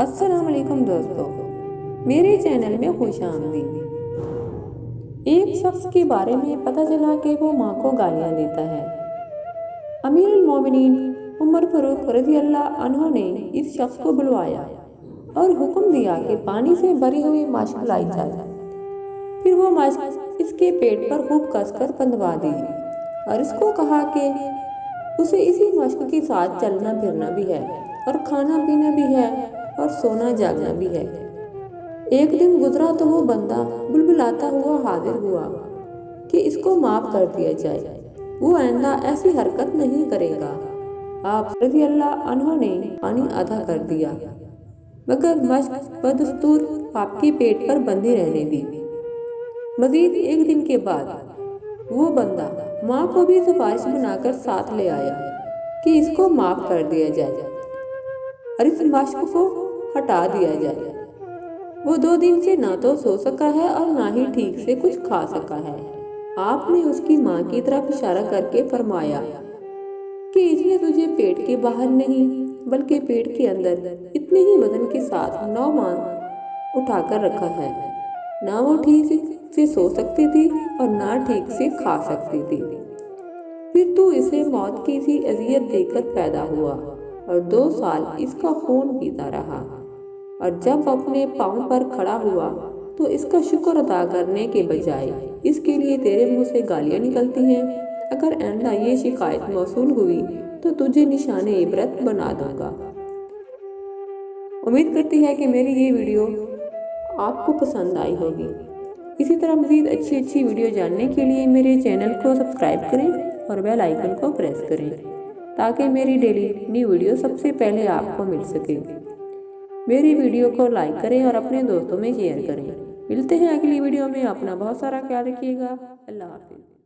अस्सलाम वालेकुम दोस्तों, मेरे चैनल में खुश आमदीद। एक शख्स के बारे में पता चला कि वो माँ को गालियाँ देता है। अमीरुल मोमिनीन उमर फारूक रज़ियल्लाहु अन्हु ने इस शख्स को बुलवाया और हुक्म दिया कि पानी से भरी हुई मशक लाई जाए। फिर वो मशक इसके पेट पर खूब कसकर बंधवा दी और इसको कहा कि उसे इसी मशक के साथ चलना फिरना भी है और खाना पीना भी है और सोना जागना भी है। एक दिन गुजरा तो वो बंदा बुलबुलाता हुआ हाजिर हुआ कि इसको माफ कर दिया जाए, वो आइंदा ऐसी हरकत नहीं करेगा। आप रज़ियल्लाहु अन्हु ने पानी अदा कर दिया, मगर मशक बदस्तूर आपके पेट पर बंधी रहने दी। मजीद एक दिन के बाद वो बंदा माँ को भी सिफारिश बनाकर साथ ले आया कि इसको माफ कर दिया जाए और इस मशक को हटा दिया जाए। वो 2 दिन से ना तो सो सका है और ना ही ठीक से कुछ खा सका है। आपने उसकी माँ की तरफ इशारा करके फरमाया कि इसने तुझे पेट के बाहर नहीं बल्कि पेट के अंदर इतने ही वजन के साथ 9 माह उठाकर रखा है। ना वो ठीक से सो सकती थी और ना ठीक से खा सकती थी। फिर तू इसे मौत की सी अजियत देकर पैदा हुआ और 2 साल इसका खून पीता रहा, और जब अपने पाँव पर खड़ा हुआ तो इसका शुक्र अदा करने के बजाय इसके लिए तेरे मुंह से गालियाँ निकलती हैं। अगर आइंदा ये शिकायत मौसूल हुई तो तुझे निशाने इबरत बना दूंगा। उम्मीद करती है कि मेरी ये वीडियो आपको पसंद आई होगी। इसी तरह मज़ीद अच्छी वीडियो जानने के लिए मेरे चैनल को सब्सक्राइब करें और बेल आइकन को प्रेस करें ताकि मेरी डेली न्यू वीडियो सबसे पहले आपको मिल सके। मेरी वीडियो को लाइक करें और अपने दोस्तों में शेयर करें। मिलते हैं अगली वीडियो में। अपना बहुत सारा ख्याल रखिएगा। अल्लाह हाफिज़।